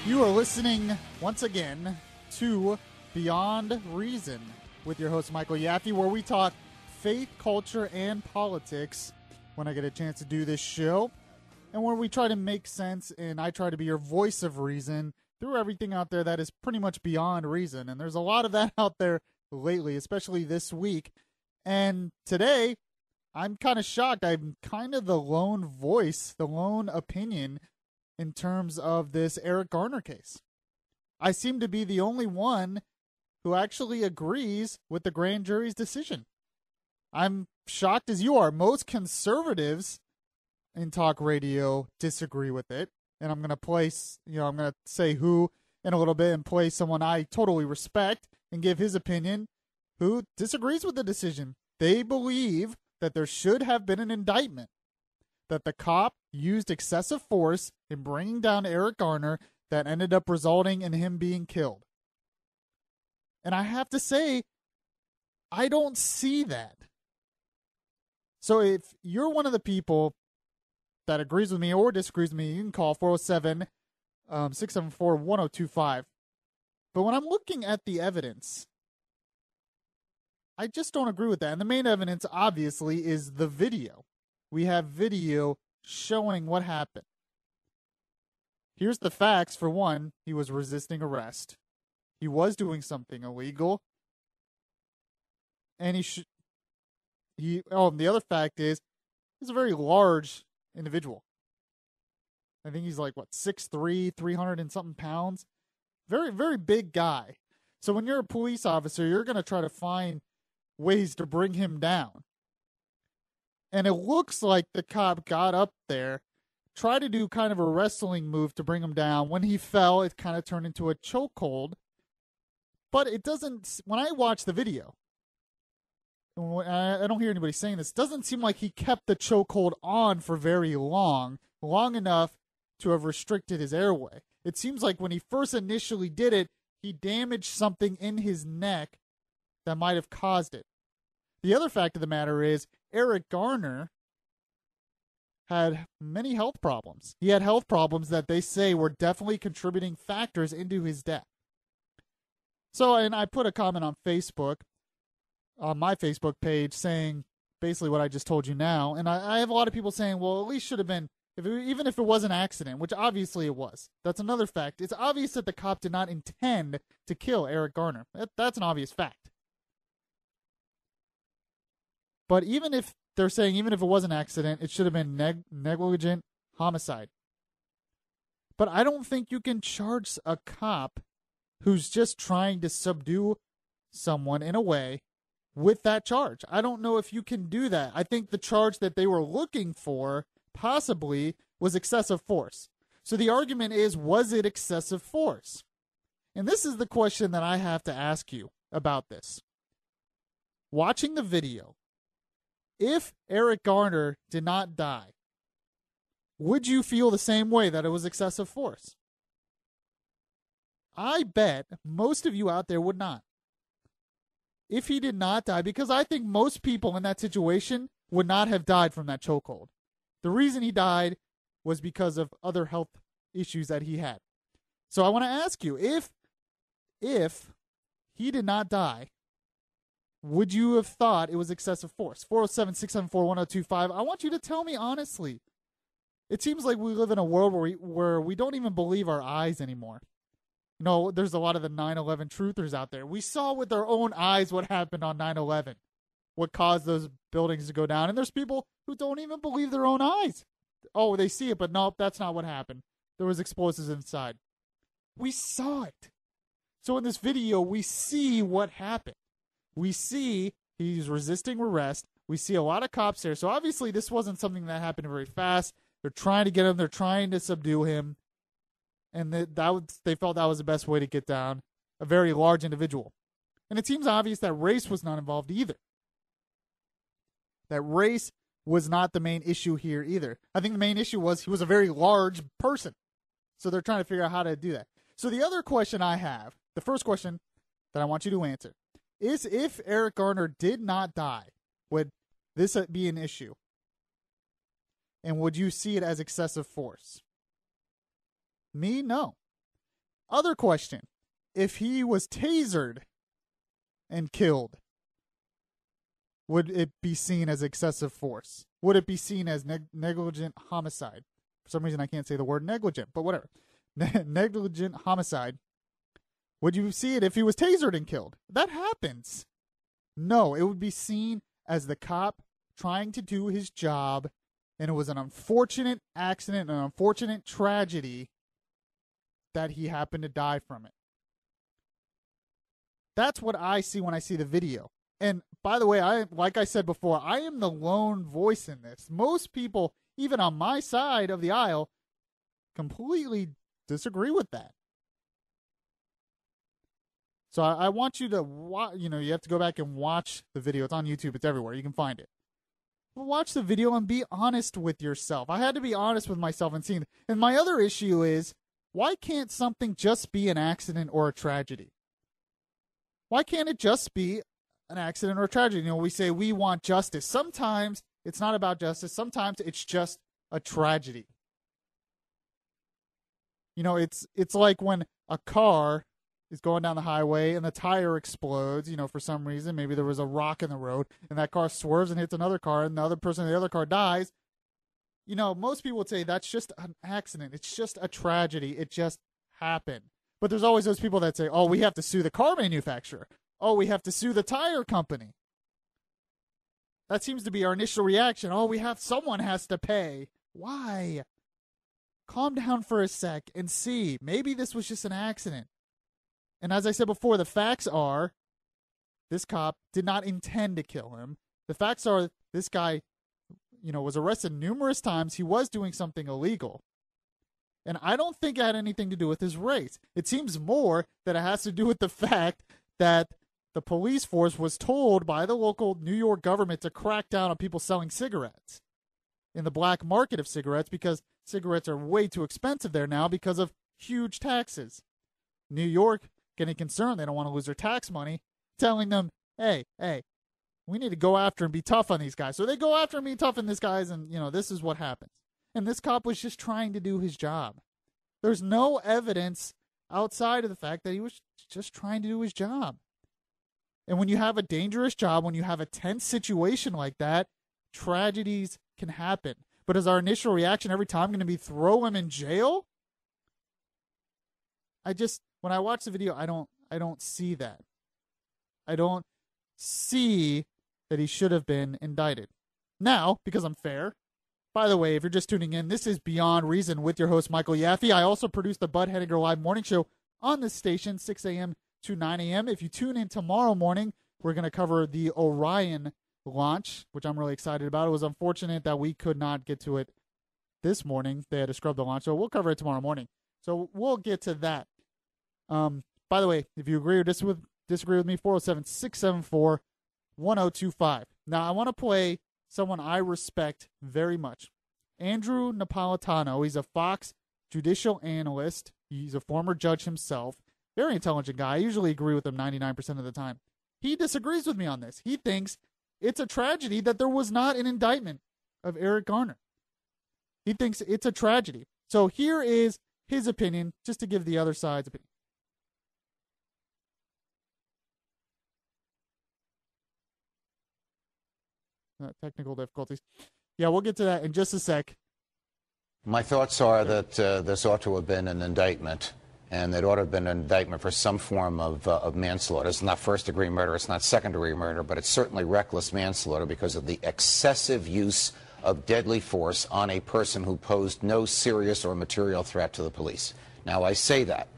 You are listening once again to Beyond Reason with your host Michael Yaffee, where we talk faith, culture, and politics when I get a chance to do this show, and where we try to make sense and I try to be your voice of reason through everything out there that is pretty much beyond reason. And there's a lot of that out there lately, especially this week. And today, I'm kind of shocked. I'm kind of the lone voice, the lone opinion in terms of this Eric Garner case. I seem to be the only one who actually agrees with the grand jury's decision. I'm shocked as you are. Most conservatives in talk radio disagree with it. And I'm going to place, I'm going to say who in a little bit and play someone I totally respect and give his opinion who disagrees with the decision. They believe that there should have been an indictment, that the cop used excessive force in bringing down Eric Garner that ended up resulting in him being killed. And I have to say, I don't see that. So if you're one of the people that agrees with me or disagrees with me, you can call 407-674-1025. But when I'm looking at the evidence, I just don't agree with that. And the main evidence, obviously, is the video. We have video showing what happened. Here's the facts. For one, he was resisting arrest. He was doing something illegal. And the other fact is, he's a very large individual. I think he's like, 6'3", 300 and something pounds. Very, very big guy. So when you're a police officer, you're going to try to find ways to bring him down. And it looks like the cop got up there, tried to do kind of a wrestling move to bring him down. When he fell, it kind of turned into a chokehold. But it doesn't, when I watch the video, I don't hear anybody saying this, it doesn't seem like he kept the chokehold on for very long enough to have restricted his airway. It seems like when he first initially did it, he damaged something in his neck that might have caused it. The other fact of the matter is, Eric Garner had many health problems. He had health problems that they say were definitely contributing factors into his death. So, and I put a comment on Facebook, on my Facebook page, saying basically what I just told you now. And I have a lot of people saying, well, at least should have been, even if it was an accident, which obviously it was. That's another fact. It's obvious that the cop did not intend to kill Eric Garner. That's an obvious fact. But even if they're saying, even if it was an accident, it should have been negligent homicide. But I don't think you can charge a cop who's just trying to subdue someone in a way with that charge. I don't know if you can do that. I think the charge that they were looking for possibly was excessive force. So the argument is, was it excessive force? And this is the question that I have to ask you about this. Watching the video, if Eric Garner did not die, would you feel the same way that it was excessive force? I bet most of you out there would not. If he did not die, because I think most people in that situation would not have died from that chokehold. The reason he died was because of other health issues that he had. So I want to ask you, if he did not die, would you have thought it was excessive force? 407-674-1025. I want you to tell me honestly. It seems like we live in a world where we don't even believe our eyes anymore. No, there's a lot of the 9/11 truthers out there. We saw with our own eyes what happened on 9/11, what caused those buildings to go down. And there's people who don't even believe their own eyes. Oh, they see it, but nope, that's not what happened. There was explosives inside. We saw it. So in this video, we see what happened. We see he's resisting arrest. We see a lot of cops there. So obviously this wasn't something that happened very fast. They're trying to get him. They're trying to subdue him. And they felt that was the best way to get down a very large individual. And it seems obvious that race was not involved either. That race was not the main issue here either. I think the main issue was he was a very large person. So they're trying to figure out how to do that. So the other question I have, the first question that I want you to answer, is if Eric Garner did not die, would this be an issue? And would you see it as excessive force? Me, no. Other question. If he was tasered and killed, would it be seen as excessive force? Would it be seen as negligent homicide? For some reason, I can't say the word negligent, but whatever. Negligent homicide. Would you see it if he was tasered and killed? That happens. No, it would be seen as the cop trying to do his job, and it was an unfortunate accident, an unfortunate tragedy that he happened to die from it. That's what I see when I see the video. And by the way, like I said before, I am the lone voice in this. Most people, even on my side of the aisle, completely disagree with that. So I want you to watch, you have to go back and watch the video. It's on YouTube. It's everywhere. You can find it. But watch the video and be honest with yourself. I had to be honest with myself and seeing. And my other issue is, why can't something just be an accident or a tragedy? Why can't it just be an accident or a tragedy? We say we want justice. Sometimes it's not about justice. Sometimes it's just a tragedy. It's like when a car is going down the highway and the tire explodes, for some reason. Maybe there was a rock in the road and that car swerves and hits another car and the other person in the other car dies. Most people would say that's just an accident. It's just a tragedy. It just happened. But there's always those people that say, oh, we have to sue the car manufacturer. Oh, we have to sue the tire company. That seems to be our initial reaction. Oh, someone has to pay. Why? Calm down for a sec and see. Maybe this was just an accident. And as I said before, the facts are this cop did not intend to kill him. The facts are this guy, was arrested numerous times. He was doing something illegal. And I don't think it had anything to do with his race. It seems more that it has to do with the fact that the police force was told by the local New York government to crack down on people selling cigarettes in the black market of cigarettes, because cigarettes are way too expensive there now because of huge taxes. New York getting concerned, they don't want to lose their tax money, telling them, hey, we need to go after and be tough on these guys. So they go after and be tough on these guys, and, this is what happens. And this cop was just trying to do his job. There's no evidence outside of the fact that he was just trying to do his job. And when you have a dangerous job, when you have a tense situation like that, tragedies can happen. But is our initial reaction every time going to be throw him in jail? When I watch the video, I don't see that. I don't see that he should have been indicted. Now, because I'm fair, by the way, if you're just tuning in, this is Beyond Reason with your host, Michael Yaffee. I also produce the Bud Henniger Live Morning Show on this station, 6 a.m. to 9 a.m. If you tune in tomorrow morning, we're going to cover the Orion launch, which I'm really excited about. It was unfortunate that we could not get to it this morning. They had to scrub the launch, so we'll cover it tomorrow morning. So we'll get to that. By the way, if you agree or disagree with me, 407-674-1025. Now, I want to play someone I respect very much. Andrew Napolitano. He's a Fox judicial analyst. He's a former judge himself. Very intelligent guy. I usually agree with him 99% of the time. He disagrees with me on this. He thinks it's a tragedy that there was not an indictment of Eric Garner. He thinks it's a tragedy. So here is his opinion, just to give the other side's opinion. Technical difficulties. Yeah, we'll get to that in just a sec. My thoughts are that this ought to have been an indictment, and it ought to have been an indictment for some form of manslaughter. It's not first-degree murder, it's not second-degree murder, but it's certainly reckless manslaughter because of the excessive use of deadly force on a person who posed no serious or material threat to the police. Now, I say that,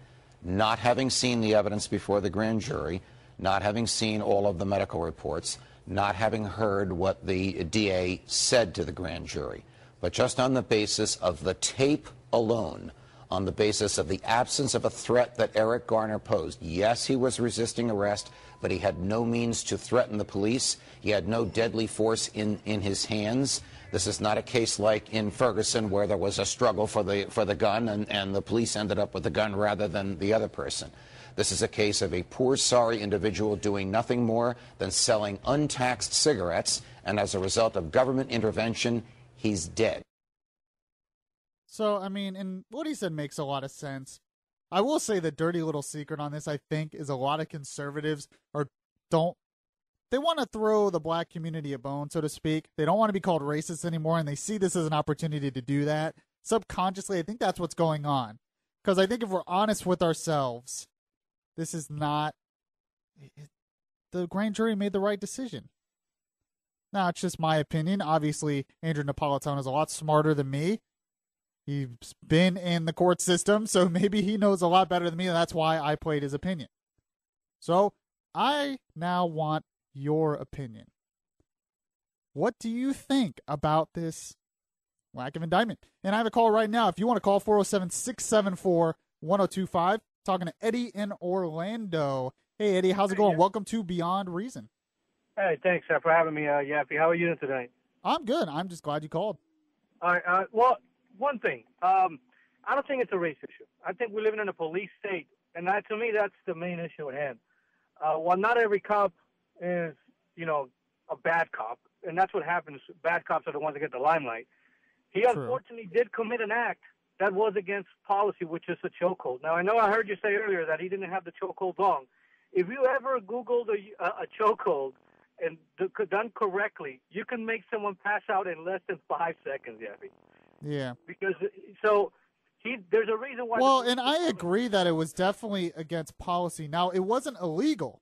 not having seen the evidence before the grand jury, not having seen all of the medical reports, not having heard what the DA said to the grand jury, but just on the basis of the tape alone, on the basis of the absence of a threat that Eric Garner posed. Yes, he was resisting arrest, but he had no means to threaten the police. He had no deadly force in his hands. This is not a case like in Ferguson where there was a struggle for the gun and the police ended up with the gun rather than the other person. This is a case of a poor, sorry individual doing nothing more than selling untaxed cigarettes, and as a result of government intervention, he's dead. So, I mean, and what he said makes a lot of sense. I will say the dirty little secret on this, I think, is a lot of conservatives they want to throw the black community a bone, so to speak. They don't want to be called racist anymore, and they see this as an opportunity to do that. Subconsciously, I think that's what's going on. Because I think if we're honest with ourselves, this is not... the grand jury made the right decision. Now, it's just my opinion. Obviously, Andrew Napolitano is a lot smarter than me. He's been in the court system, so maybe he knows a lot better than me, and that's why I played his opinion. So, I now want your opinion. What do you think about this lack of indictment? And I have a call right now. If you want to call, 407-674-1025. Talking to Eddie in Orlando. Hey, Eddie, how's it going? Welcome to Beyond Reason. Hey, thanks for having me, Yaffee. How are you doing today? I'm good. I'm just glad you called. All right. Well, one thing. I don't think it's a race issue. I think we're living in a police state, and to me, that's the main issue at hand. While not every cop is, a bad cop, and that's what happens. Bad cops are the ones that get the limelight. He unfortunately did commit an act that was against policy, which is a chokehold. Now, I heard you say earlier that he didn't have the chokehold wrong. If you ever Googled a chokehold and done correctly, you can make someone pass out in less than 5 seconds, Yaffee. Yeah. Because, there's a reason why... Well, and I agree that it was definitely against policy. Now, it wasn't illegal.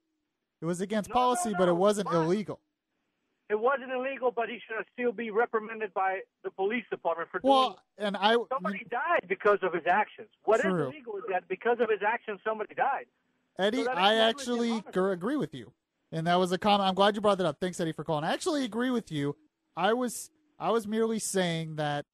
It was against policy, but it wasn't illegal. It wasn't illegal, but he should still be reprimanded by the police department for doing... Somebody died because of his actions. What is illegal is that because of his actions, somebody died. Eddie, I actually agree with you. And that was a comment. I'm glad you brought that up. Thanks, Eddie, for calling. I actually agree with you. I was merely saying that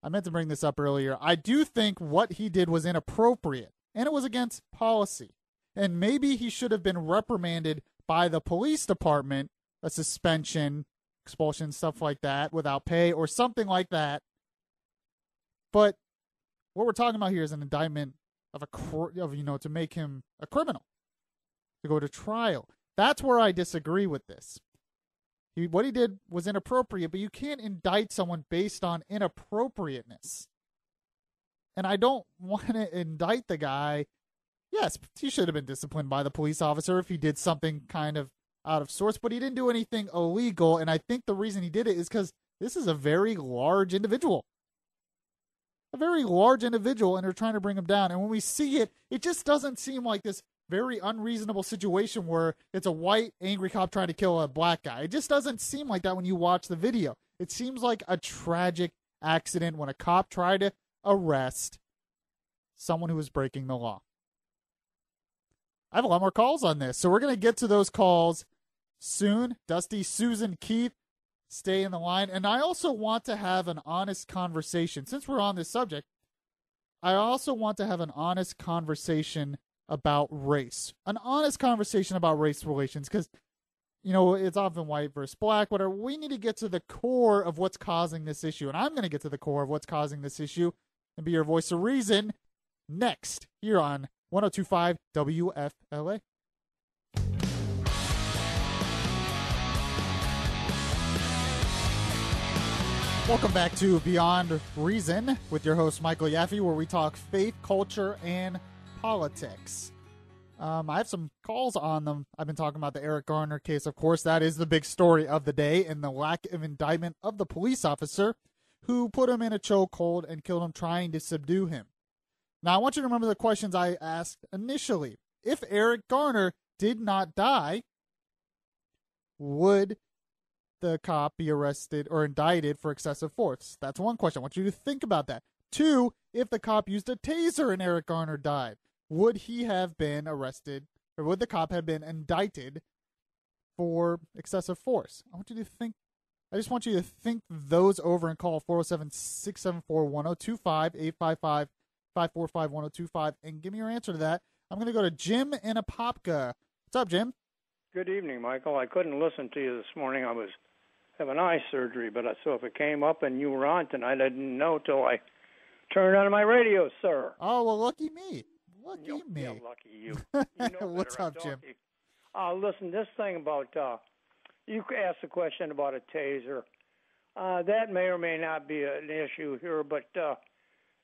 I meant to bring this up earlier. I do think what he did was inappropriate, and it was against policy. And maybe he should have been reprimanded by the police department, a suspension, expulsion, stuff like that, without pay or something like that. But what we're talking about here is an indictment to make him a criminal, to go to trial. That's where I disagree with this. What he did was inappropriate, but you can't indict someone based on inappropriateness. And I don't want to indict the guy. Yes, he should have been disciplined by the police officer if he did something kind of out of sorts, but he didn't do anything illegal, and I think the reason he did it is because this is a very large individual. And they're trying to bring him down. And when we see it, it just doesn't seem like this very unreasonable situation where it's a white, angry cop trying to kill a black guy. It just doesn't seem like that when you watch the video. It seems like a tragic accident when a cop tried to arrest someone who was breaking the law. I have a lot more calls on this, so we're going to get to those calls soon. Dusty, Susan, Keith, stay in the line. And I also want to have an honest conversation. Since we're on this subject, I also want to have an honest conversation about race. An honest conversation about race relations, because, it's often white versus black, whatever. We need to get to the core of what's causing this issue. And I'm going to get to the core of what's causing this issue and be your voice of reason next here on 102.5 WFLA. Welcome back to Beyond Reason with your host, Michael Yaffee, where we talk faith, culture, and politics. I have some calls on them. I've been talking about the Eric Garner case. Of course, that is the big story of the day, and the lack of indictment of the police officer who put him in a chokehold and killed him trying to subdue him. Now, I want you to remember the questions I asked initially. If Eric Garner did not die, would the cop be arrested or indicted for excessive force? That's one question. I want you to think about that. 2, if the cop used a taser and Eric Garner died, would he have been arrested, or would the cop have been indicted for excessive force? I just want you to think those over and call 407-674-1025, 855-545-1025, and give me your answer to that. I'm going to go to Jim in Apopka. What's up, Jim? Good evening, Michael. I couldn't listen to you this morning. I was having eye surgery, so if it came up and you were on tonight, I didn't know till I turned on my radio, sir. Oh, well, lucky me. Lucky me. Yeah, lucky you. What's up, Jim? Listen, this thing about, you asked a question about a taser. That may or may not be an issue here, but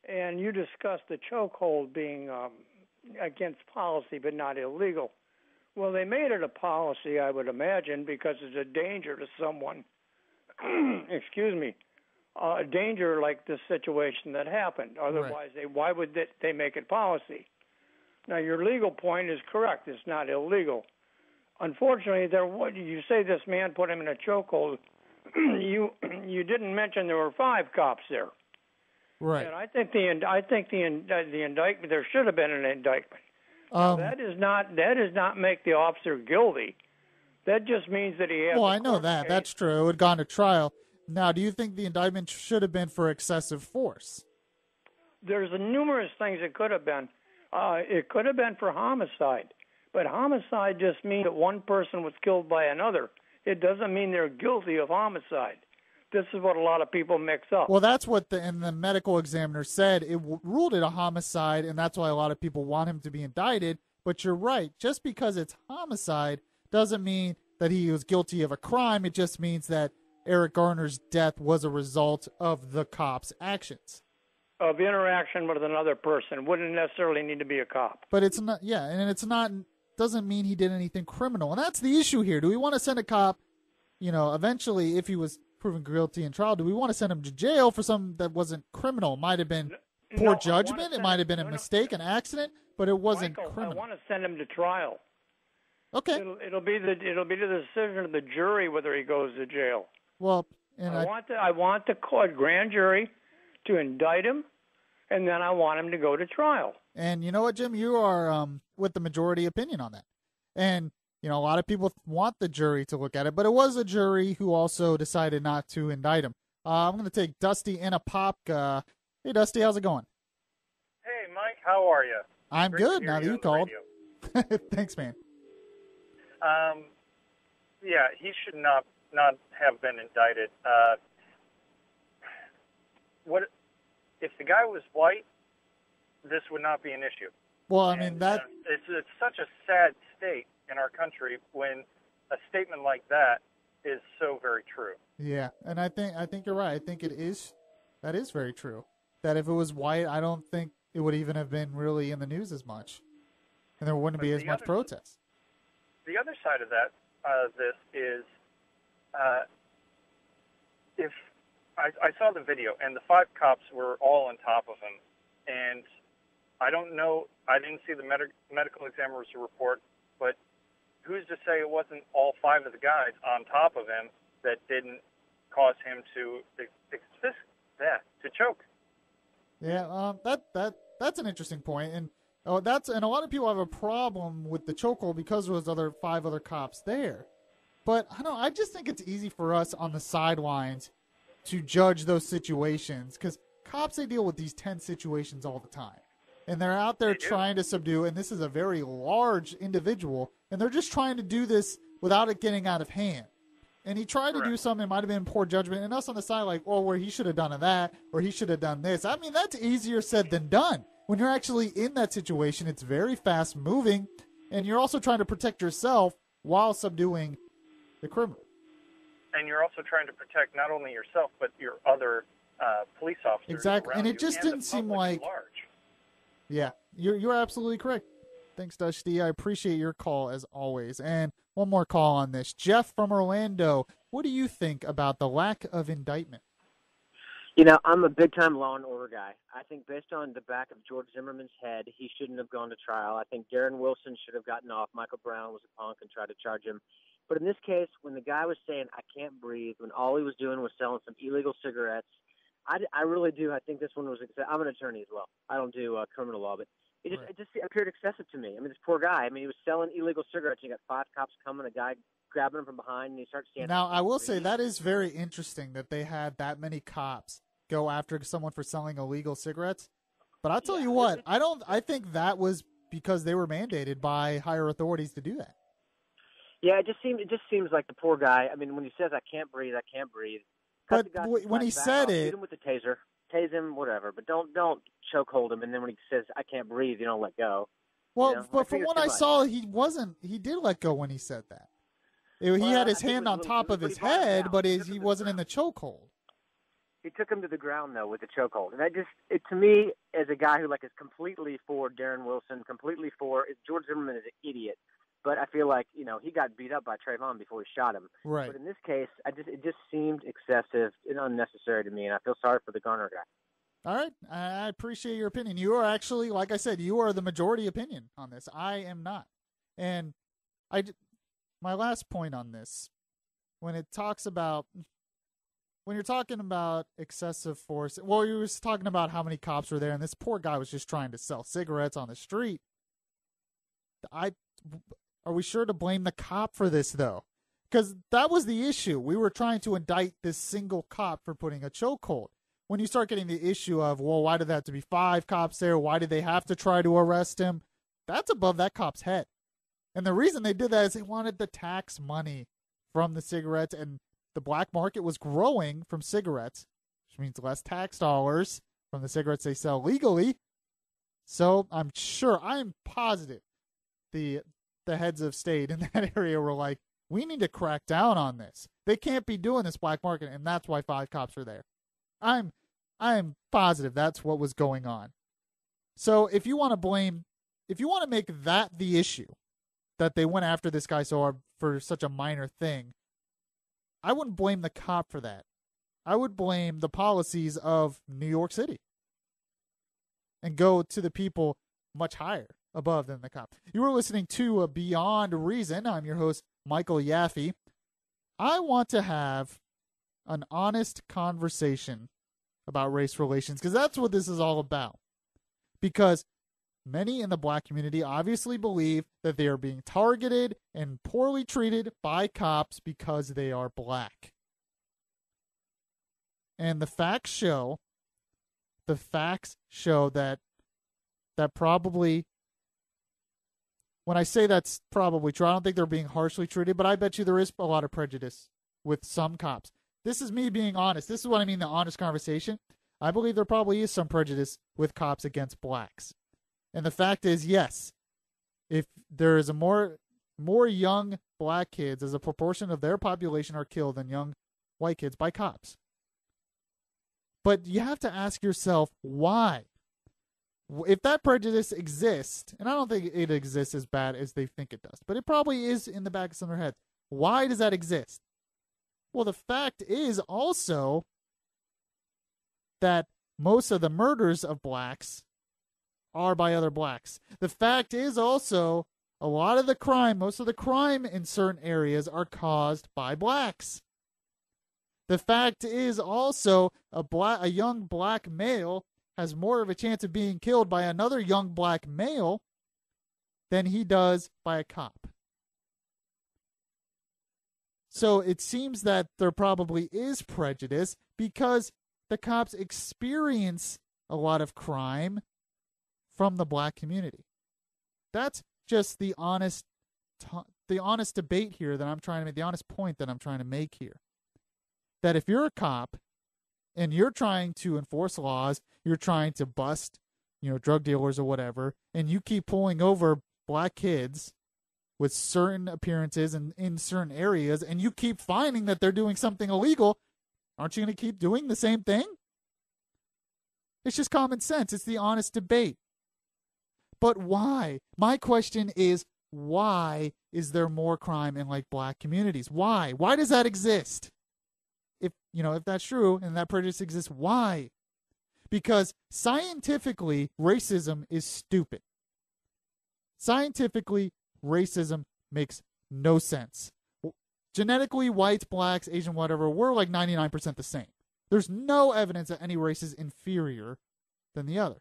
and you discussed the chokehold being against policy but not illegal. Well, they made it a policy, I would imagine, because it's a danger to someone. Excuse me. A danger like this situation that happened. Otherwise, why would they make it policy? Now, your legal point is correct. It's not illegal. Unfortunately, you say this man put him in a chokehold. You didn't mention there were 5 cops there. Right. And I think the indictment, there should have been an indictment. That does not make the officer guilty. That just means that he has. Well, I know that. Case. That's true. It had gone to trial. Now, do you think the indictment should have been for excessive force? There's numerous things it could have been. It could have been for homicide. But homicide just means that one person was killed by another. It doesn't mean they're guilty of homicide. This is what a lot of people mix up. Well, that's what the medical examiner said. It ruled it a homicide, and that's why a lot of people want him to be indicted. But you're right. Just because it's homicide doesn't mean that he was guilty of a crime. It just means that Eric Garner's death was a result of the cop's actions. Of interaction with another person. Wouldn't necessarily need to be a cop. But it's not, yeah, and it's not, doesn't mean he did anything criminal. And that's the issue here. Do we want to send a cop, eventually, if he was proven guilty in trial, do we want to send him to jail for something that wasn't criminal? It might have been poor judgment. It might have been a mistake, an accident, but it wasn't criminal. I want to send him to trial. Okay. It'll be the decision of the jury whether he goes to jail. Well, I want the grand jury to indict him, and then I want him to go to trial. And you know what, Jim? You are with the majority opinion on that. And, a lot of people want the jury to look at it, but it was a jury who also decided not to indict him. I'm going to take Dusty in a Popka. Hey, Dusty, how's it going? Hey, Mike, how are you? I'm Great good now that you called. Thanks, man. Yeah, he should not have been indicted. What if the guy was white? This would not be an issue. Well, I mean that it's such a sad state in our country when a statement like that is so very true. Yeah, and I think you're right. I think that is very true. That if it was white, I don't think it would even have been really in the news as much, and there wouldn't be as much protest. The other side of that, this is, if I saw the video and the 5 cops were all on top of him, and I don't know, I didn't see the medical examiner's report, but who's to say it wasn't all 5 of the guys on top of him that didn't cause him to choke? Yeah, that's an interesting point, and a lot of people have a problem with the chokehold because there was 5 other cops there. But I just think it's easy for us on the sidelines to judge those situations because cops, they deal with these tense situations all the time. And they're out there trying to subdue, and this is a very large individual, and they're just trying to do this without it getting out of hand. And he tried to do something, it might have been poor judgment, and us on the side like, where he should have done that, or he should have done this. I mean, that's easier said than done. When you're actually in that situation, it's very fast-moving, and you're also trying to protect yourself while subduing the criminal. And you're also trying to protect not only yourself, but your other police officers. Exactly, and it just didn't seem like... Yeah, you're absolutely correct. Thanks, Dusty. I appreciate your call as always. And one more call on this. Jeff from Orlando, what do you think about the lack of indictment? I'm a big-time law and order guy. I think based on the back of George Zimmerman's head, he shouldn't have gone to trial. I think Darren Wilson should have gotten off. Michael Brown was a punk and tried to charge him. But in this case, when the guy was saying, I can't breathe, when all he was doing was selling some illegal cigarettes, I really do. I think this one was – I'm an attorney as well. I don't do criminal law, but it just appeared excessive to me. I mean, this poor guy, he was selling illegal cigarettes. You got 5 cops coming, a guy grabbing him from behind, and he starts standing. Now, I will say that is very interesting that they had that many cops go after someone for selling illegal cigarettes. But I'll tell you what, I think that was because they were mandated by higher authorities to do that. Yeah, it just seems like the poor guy. I mean, when he says, I can't breathe. But when he said it, shoot him with the taser, tase him, whatever. But don't chokehold him. And then when he says, I can't breathe, you don't let go. Well, but from what I saw, he did let go when he said that. He had his hand on top of his head, but he wasn't in the chokehold. He took him to the ground, though, with the chokehold. And to me, as a guy who, is completely for Darren Wilson, completely for George Zimmerman is an idiot. But I feel like, he got beat up by Trayvon before he shot him. Right. But in this case, it just seemed excessive and unnecessary to me, and I feel sorry for the Garner guy. All right. I appreciate your opinion. You are actually, like I said, you are the majority opinion on this. I am not. And my last point on this, when you're talking about excessive force, well, you were talking about how many cops were there, and this poor guy was just trying to sell cigarettes on the street. Are we sure to blame the cop for this, though? Because that was the issue. We were trying to indict this single cop for putting a chokehold. When you start getting the issue of, well, why did there have to be 5 cops there? Why did they have to try to arrest him? That's above that cop's head. And the reason they did that is they wanted the tax money from the cigarettes, and the black market was growing from cigarettes, which means less tax dollars from the cigarettes they sell legally. So I'm positive the heads of state in that area were like, we need to crack down on this. They can't be doing this black market, and that's why 5 cops are there. I'm positive that's what was going on. So if you want to make that the issue, that they went after this guy so hard for such a minor thing, I wouldn't blame the cop for that. I would blame the policies of New York City and go to the people much higher above than the cop. You were listening to Beyond Reason. I'm your host, Michael Yaffee. I want to have an honest conversation about race relations, because that's what this is all about. Because many in the black community obviously believe that they are being targeted and poorly treated by cops because they are black. And the facts show that probably, when I say that's probably true, I don't think they're being harshly treated, but I bet you there is a lot of prejudice with some cops. This is me being honest. This is what I mean, the honest conversation. I believe there probably is some prejudice with cops against blacks. And the fact is, yes, if there is a more young black kids as a proportion of their population are killed than young white kids by cops. But you have to ask yourself, why? If that prejudice exists, and I don't think it exists as bad as they think it does, but it probably is in the back of some of their heads. Why does that exist? Well, the fact is also that most of the murders of blacks are by other blacks. The fact is also most of the crime in certain areas are caused by blacks. The fact is also a young black male has more of a chance of being killed by another young black male than he does by a cop. So it seems that there probably is prejudice because the cops experience a lot of crime from the black community. That's just the honest debate here that I'm trying to make, the honest point that I'm trying to make here. That if you're a cop and you're trying to enforce laws, you're trying to bust, drug dealers or whatever, and you keep pulling over black kids with certain appearances and in certain areas, and you keep finding that they're doing something illegal, aren't you going to keep doing the same thing? It's just common sense. It's the honest debate. But why? My question is, why is there more crime in black communities? Why? Why does that exist? If that's true and that prejudice exists, why? Because scientifically, racism is stupid. Scientifically, racism makes no sense. Genetically, whites, blacks, Asian, whatever, we're 99% the same. There's no evidence that any race is inferior than the other.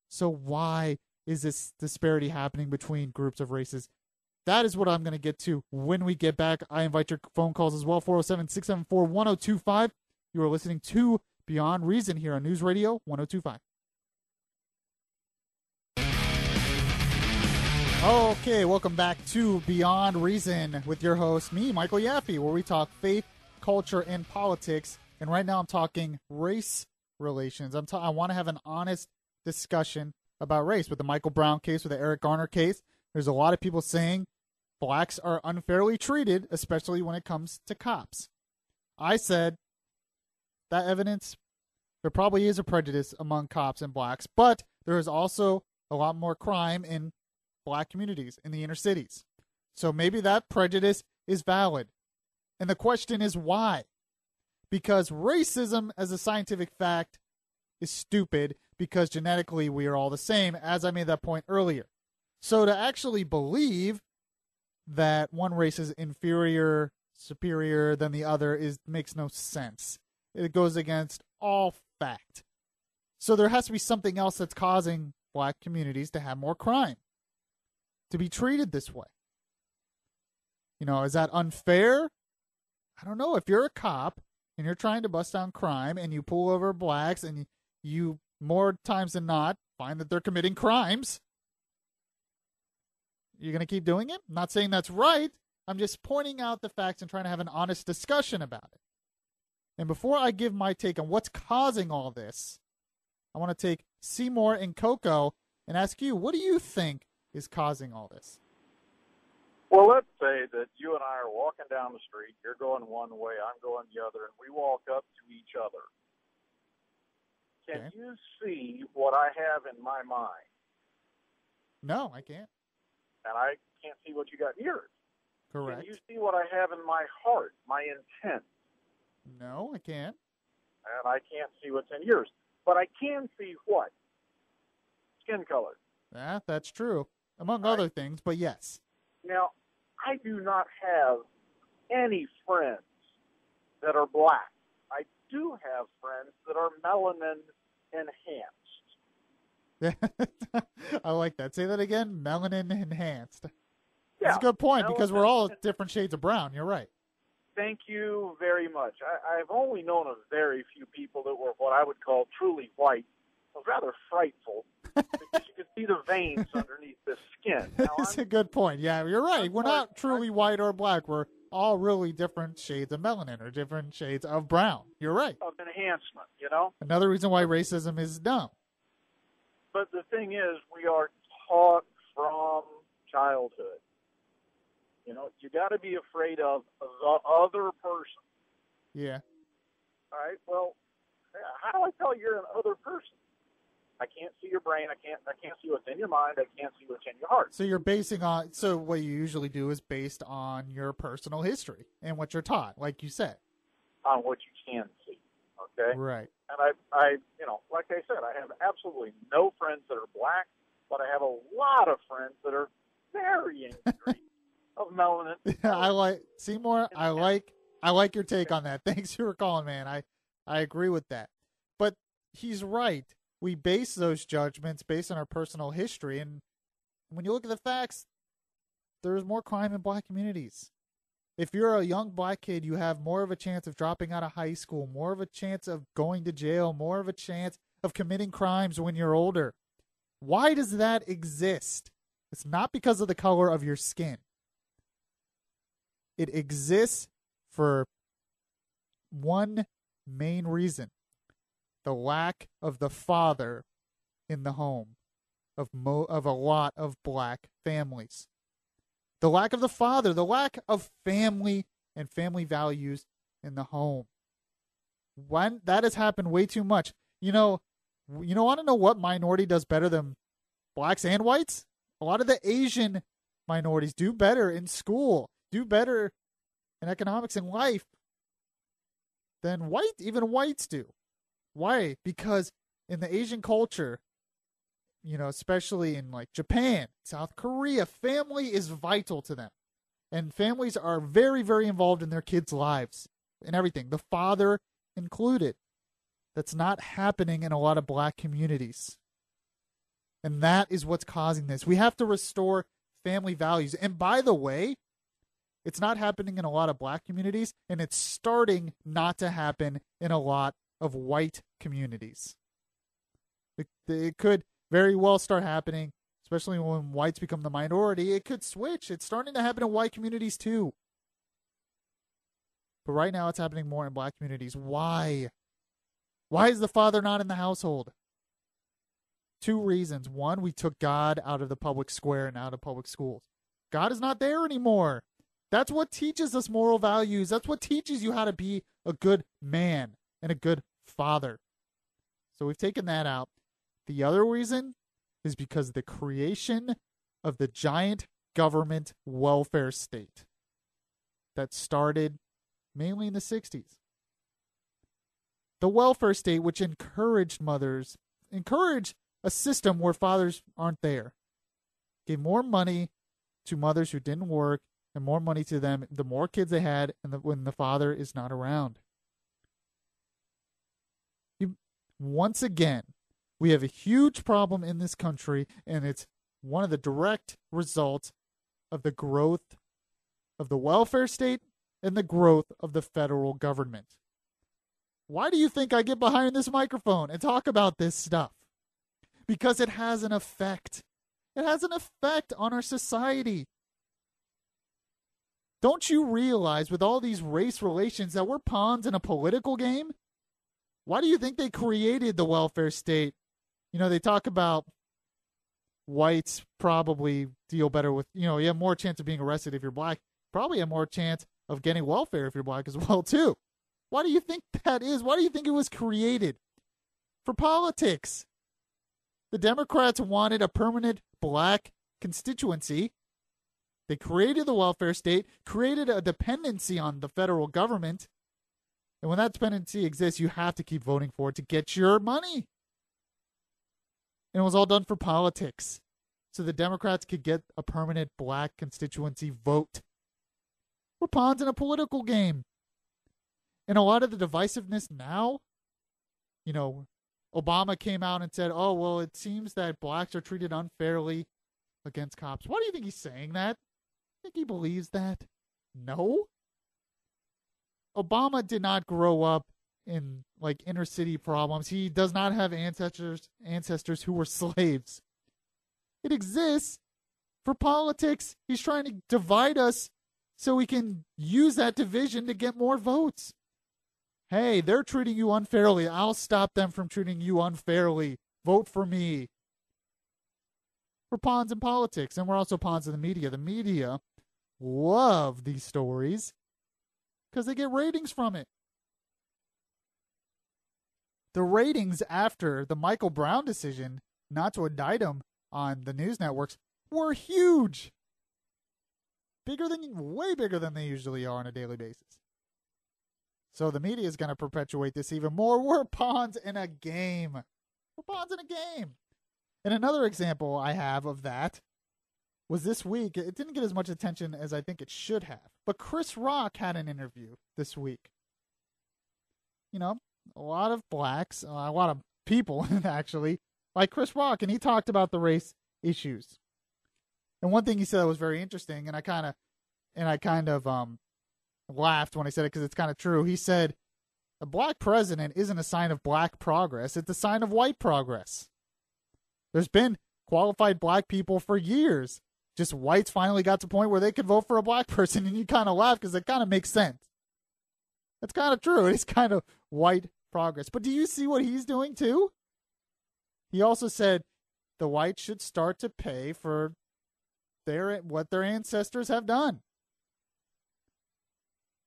So why is this disparity happening between groups of races? That is what I'm going to get to when we get back. I invite your phone calls as well, 407-674-1025. You are listening to Beyond Reason here on News Radio 1025. Okay, welcome back to Beyond Reason with your host, me, Michael Yaffee, where we talk faith, culture, and politics. And right now I'm talking race relations. I want to have an honest discussion about race. With the Michael Brown case, with the Eric Garner case, there's a lot of people saying blacks are unfairly treated, especially when it comes to cops. I said that evidence, there probably is a prejudice among cops and blacks, but there is also a lot more crime in black communities in the inner cities. So maybe that prejudice is valid. And the question is why? Because racism as a scientific fact is stupid because genetically we are all the same, as I made that point earlier. So to actually believe that one race is inferior, superior than the other makes no sense. It goes against all fact. So there has to be something else that's causing black communities to have more crime, to be treated this way. You know, is that unfair? I don't know. If you're a cop and you're trying to bust down crime and you pull over blacks and you more times than not find that they're committing crimes, you're going to keep doing it? I'm not saying that's right. I'm just pointing out the facts and trying to have an honest discussion about it. And before I give my take on what's causing all this, I want to take Seymour and Coco and ask you, what do you think is causing all this? Well, let's say that you and I are walking down the street. You're going one way, I'm going the other, and we walk up to each other. Can you see what I have in my mind? No, I can't. And I can't see what you got in yours. Correct. Can you see what I have in my heart, my intent? No, I can't. And I can't see what's in yours. But I can see what? Skin color. Yeah, that's true. Among other things, but yes. Now, I do not have any friends that are black. I do have friends that are melanin enhanced. I like that. Say that again. Melanin enhanced. Yeah, that's a good point because we're all different shades of brown. You're right. Thank you very much. I've only known of very few people that were what I would call truly white. It was rather frightful because you could see the veins underneath the skin. That's a good point. Yeah, you're right. We're not truly white or black. We're all really different shades of melanin or different shades of brown. You're right. Of enhancement, you know? Another reason why racism is dumb. But the thing is, we are taught from childhood. You know, you got to be afraid of the other person. Yeah. All right. Well, how do I tell you're an other person? I can't see your brain. I can't see what's in your mind. I can't see what's in your heart. So you're basing on. So what you usually do is based on your personal history and what you're taught, like you said. On what you can see. Okay. Right. And I, you know, like I said, I have absolutely no friends that are black, but I have a lot of friends that are varying degrees of melanin. I like Seymour. I like your take on that. Thanks for calling, man. I agree with that. But he's right. We base those judgments based on our personal history, and when you look at the facts, there's more crime in black communities. If you're a young black kid, you have more of a chance of dropping out of high school, more of a chance of going to jail, more of a chance of committing crimes when you're older. Why does that exist? It's not because of the color of your skin. It exists for one main reason: the lack of the father in the home of a lot of black families. The lack of the father, the lack of family and family values in the home. That has happened way too much. Want to know what minority does better than blacks and whites? A lot of the Asian minorities do better in school, do better in economics and life than even whites do. Why? Because in the Asian culture, especially in like Japan, South Korea, family is vital to them. And families are very, very involved in their kids' lives and everything, the father included. That's not happening in a lot of black communities. And that is what's causing this. We have to restore family values. And by the way, it's not happening in a lot of black communities, and it's starting not to happen in a lot of white communities. It could very well start happening, especially when whites become the minority. It could switch. It's starting to happen in white communities too. But right now it's happening more in black communities. Why? Why is the father not in the household? Two reasons. One, we took God out of the public square and out of public schools. God is not there anymore. That's what teaches us moral values. That's what teaches you how to be a good man and a good father. So we've taken that out. The other reason is because of the creation of the giant government welfare state that started mainly in the 60s. The welfare state, which encouraged a system where fathers aren't there, gave more money to mothers who didn't work and more money to them the more kids they had and when the father is not around. Once again, we have a huge problem in this country, and it's one of the direct results of the growth of the welfare state and the growth of the federal government. Why do you think I get behind this microphone and talk about this stuff? Because it has an effect. It has an effect on our society. Don't you realize with all these race relations that we're pawns in a political game? Why do you think they created the welfare state? You know, they talk about whites probably deal better with, you have more chance of being arrested if you're black. Probably have more chance of getting welfare if you're black as well, too. Why do you think that is? Why do you think it was created? For politics. The Democrats wanted a permanent black constituency. They created the welfare state, created a dependency on the federal government. And when that dependency exists, you have to keep voting for it to get your money. And it was all done for politics. So the Democrats could get a permanent black constituency vote. We're pawns in a political game. And a lot of the divisiveness now, Obama came out and said, oh, well, it seems that blacks are treated unfairly against cops. Why do you think he's saying that? Think he believes that? No. Obama did not grow up in inner city problems. He does not have ancestors who were slaves. It exists for politics. He's trying to divide us so we can use that division to get more votes. Hey, they're treating you unfairly. I'll stop them from treating you unfairly. Vote for me. We're pawns in politics, and we're also pawns in the media. The media love these stories because they get ratings from it. The ratings after the Michael Brown decision not to indict him on the news networks were huge. Way bigger than they usually are on a daily basis. So the media is going to perpetuate this even more. We're pawns in a game. We're pawns in a game. And another example I have of that was this week. It didn't get as much attention as I think it should have. But Chris Rock had an interview this week. A lot of blacks, a lot of people actually, like Chris Rock, and he talked about the race issues. And one thing he said that was very interesting, and I kind of laughed when I said it because it's kind of true. He said, a black president isn't a sign of black progress. It's a sign of white progress. There's been qualified black people for years. Just whites finally got to the point where they could vote for a black person, and you kind of laugh because it kind of makes sense. That's kind of true. It's kind of white progress. But do you see what he's doing too? He also said the whites should start to pay for what their ancestors have done.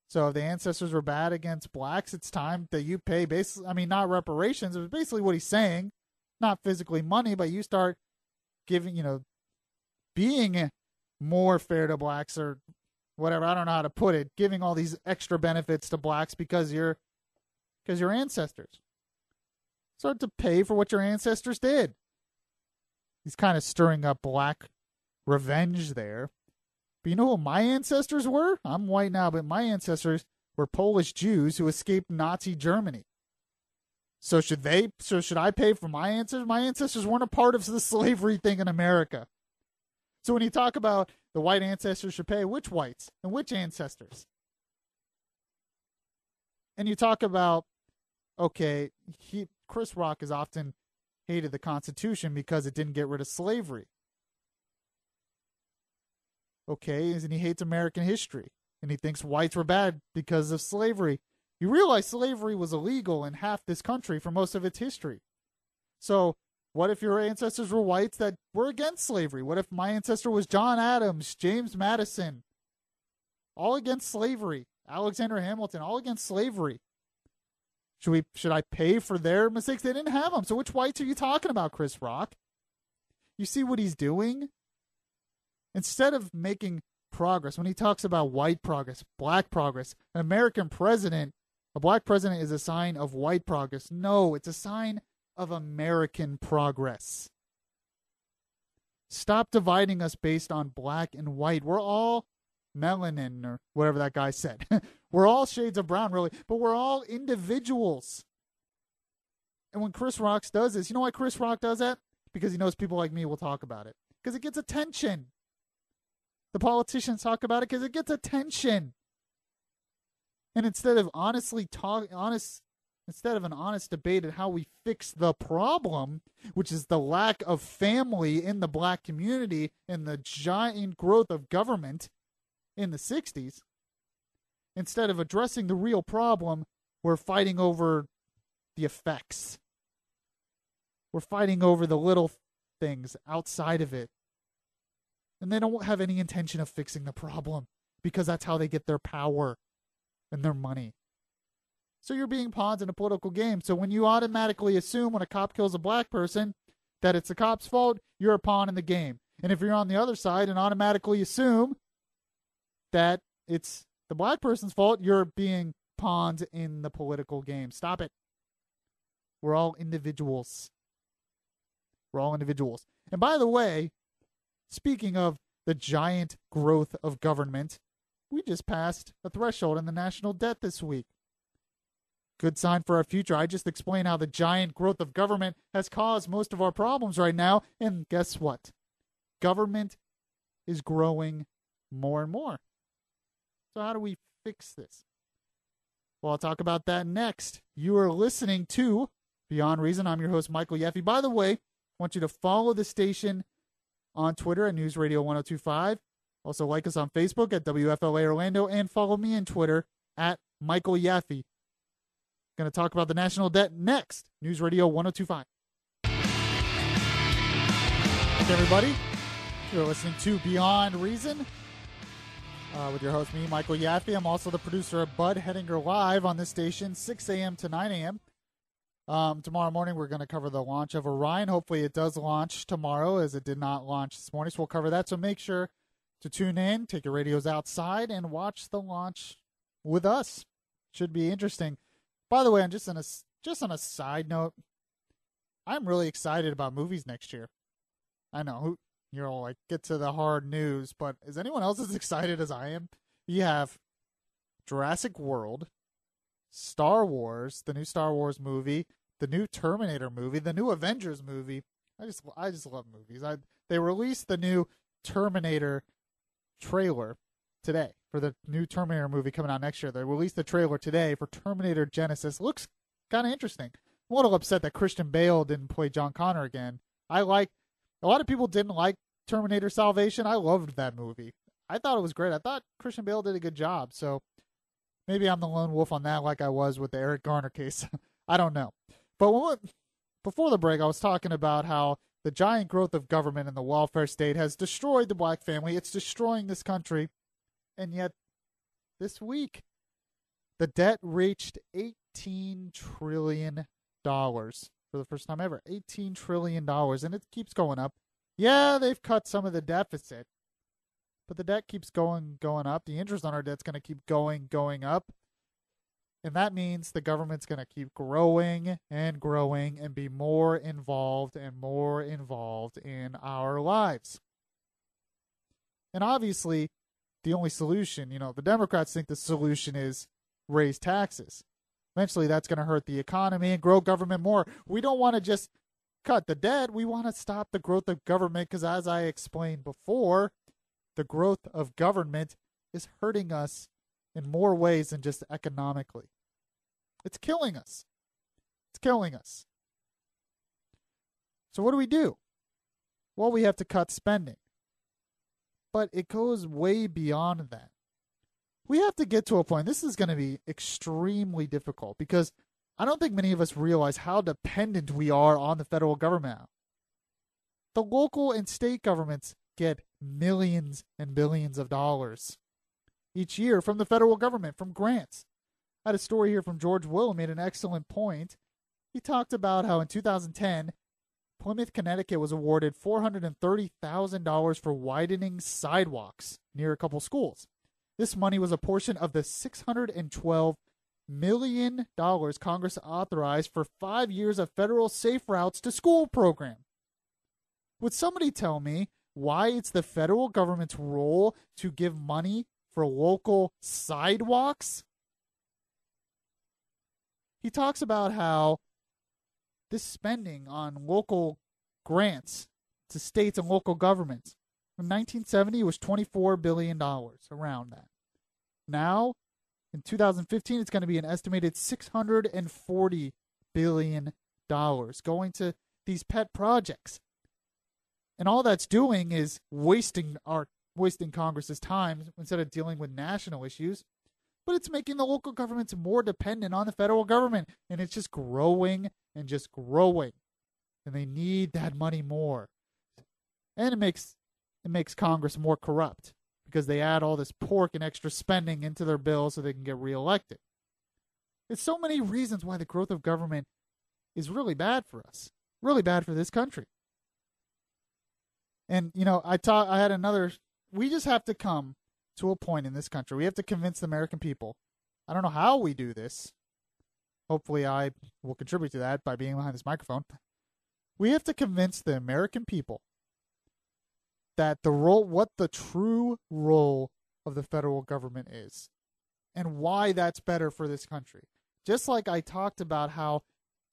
So if the ancestors were bad against blacks, it's time that you pay not reparations. It was basically what he's saying. Not physically money, but you start giving, being more fair to blacks or whatever. I don't know how to put it. Giving all these extra benefits to blacks because your ancestors. Start to pay for what your ancestors did. He's kind of stirring up black revenge there. But you know who my ancestors were? I'm white now, but my ancestors were Polish Jews who escaped Nazi Germany. So should I pay for my ancestors? My ancestors weren't a part of the slavery thing in America. So when you talk about the white ancestors should pay, which whites and which ancestors? And you talk about, Chris Rock has often hated the Constitution because it didn't get rid of slavery. And he hates American history. And he thinks whites were bad because of slavery. You realize slavery was illegal in half this country for most of its history. So what if your ancestors were whites that were against slavery? What if my ancestor was John Adams, James Madison, all against slavery, Alexander Hamilton, all against slavery? Should I pay for their mistakes? They didn't have them. So which whites are you talking about, Chris Rock? You see what he's doing? Instead of making progress, when he talks about white progress, black progress, an American president, a black president is a sign of white progress. No, it's a sign of American progress. Stop dividing us based on black and white. We're all melanin, or whatever that guy said. We're all shades of brown, really, but we're all individuals. And when Chris Rock does this, you know why Chris Rock does that? Because he knows people like me will talk about it. Because it gets attention. The politicians talk about it because it gets attention. And instead of instead of an honest debate at how we fix the problem, which is the lack of family in the black community and the giant growth of government in the 60s, instead of addressing the real problem, we're fighting over the effects. We're fighting over the little things outside of it. And they don't have any intention of fixing the problem because that's how they get their power and their money. So you're being pawns in a political game. So when you automatically assume when a cop kills a black person that it's the cop's fault, you're a pawn in the game. And if you're on the other side and automatically assume that it's the black person's fault, you're being pawns in the political game. Stop it. We're all individuals. We're all individuals. And by the way, speaking of the giant growth of government, we just passed a threshold in the national debt this week. Good sign for our future. I just explained how the giant growth of government has caused most of our problems right now. And guess what? Government is growing more and more. So how do we fix this? Well, I'll talk about that next. You are listening to Beyond Reason. I'm your host, Michael Yaffee. By the way, I want you to follow the station on Twitter at News Radio 1025. Also like us on Facebook at WFLA Orlando and follow me on Twitter at Michael Yaffee. Going to talk about the national debt next. News Radio 1025. Hey, everybody. You're listening to Beyond Reason with your host, me, Michael Yaffee. I'm also the producer of Bud Hettinger Live on this station, 6 a.m. to 9 a.m. Tomorrow morning, we're going to cover the launch of Orion. Hopefully, it does launch tomorrow, as it did not launch this morning. So we'll cover that. So make sure to tune in, take your radios outside, and watch the launch with us. Should be interesting. By the way, I'm just on a side note, I'm really excited about movies next year. I know you're all like, get to the hard news, but is anyone else as excited as I am? You have Jurassic World, Star Wars, the new Star Wars movie, the new Terminator movie, the new Avengers movie. I just love movies. They released the new Terminator trailer today for the new Terminator movie coming out next year. They released the trailer today for Terminator Genesis. Looks kind of interesting. I'm a little upset that Christian Bale didn't play John Connor again. A lot of people didn't like Terminator Salvation. I loved that movie. I thought it was great. I thought Christian Bale did a good job. So maybe I'm the lone wolf on that, like I was with the Eric Garner case. I don't know. But before the break, I was talking about how the giant growth of government and the welfare state has destroyed the black family. It's destroying this country. And yet, this week, the debt reached $18 trillion for the first time ever. $18 trillion, and it keeps going up. Yeah, they've cut some of the deficit, but the debt keeps going up. The interest on our debt's going to keep going up. And that means the government's going to keep growing and be more involved in our lives. And obviously, the only solution, the Democrats think the solution is raise taxes. Eventually, that's going to hurt the economy and grow government more. We don't want to just cut the debt. We want to stop the growth of government because, as I explained before, the growth of government is hurting us in more ways than just economically. It's killing us. It's killing us. So what do? Well, we have to cut spending. But it goes way beyond that. We have to get to a point. This is going to be extremely difficult because I don't think many of us realize how dependent we are on the federal government. The local and state governments get millions and billions of dollars each year from the federal government, from grants. I had a story here from George Will, made an excellent point. He talked about how in 2010, Plymouth, Connecticut was awarded $430,000 for widening sidewalks near a couple schools. This money was a portion of the $612 million Congress authorized for 5 years of federal Safe Routes to School program. Would somebody tell me why it's the federal government's role to give money for local sidewalks? He talks about how this spending on local grants to states and local governments in 1970 was $24 billion, around that. Now, in 2015, it's going to be an estimated $640 billion going to these pet projects. And all that's doing is wasting Congress's time instead of dealing with national issues. But it's making the local governments more dependent on the federal government. And it's just growing and just growing. And they need that money more. And it makes Congress more corrupt because they add all this pork and extra spending into their bills so they can get reelected. There's so many reasons why the growth of government is really bad for us, really bad for this country. And, we just have to come to a point in this country. We have to convince the American people. I don't know how we do this. Hopefully I will contribute to that by being behind this microphone. We have to convince the American people that what the true role of the federal government is and why that's better for this country. Just like I talked about how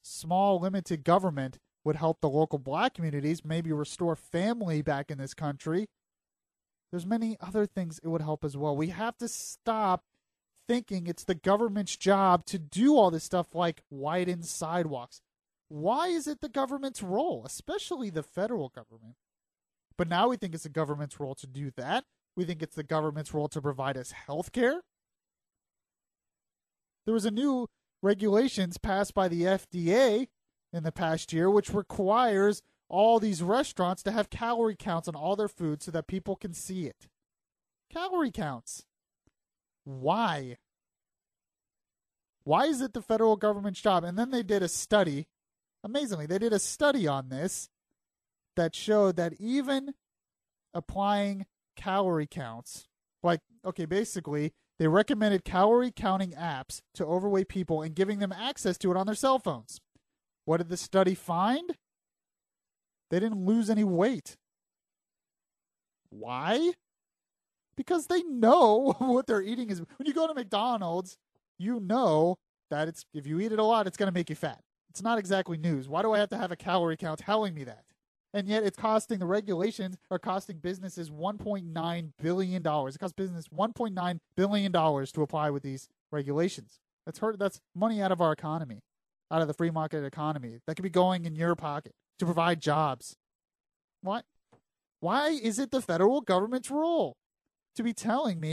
small, limited government would help the local black communities, maybe restore family back in this country. There's many other things it would help as well. We have to stop thinking it's the government's job to do all this stuff like widen sidewalks. Why is it the government's role, especially the federal government? But now we think it's the government's role to do that. We think it's the government's role to provide us health care. There was a new regulations passed by the FDA in the past year, which requires all these restaurants to have calorie counts on all their food so that people can see it. Calorie counts. Why? Why is it the federal government's job? And then they did a study. Amazingly, they did a study on this that showed that even applying calorie counts, basically, they recommended calorie counting apps to overweight people and giving them access to it on their cell phones. What did the study find? They didn't lose any weight. Why? Because they know what they're eating is. When you go to McDonald's, you know that if you eat it a lot, it's going to make you fat. It's not exactly news. Why do I have to have a calorie count telling me that? And yet it's costing businesses $1.9 billion. It costs business $1.9 billion to apply with these regulations. That's money out of our economy, out of the free market economy. That could be going in your pocket to provide jobs. What? Why is it the federal government's role to be telling me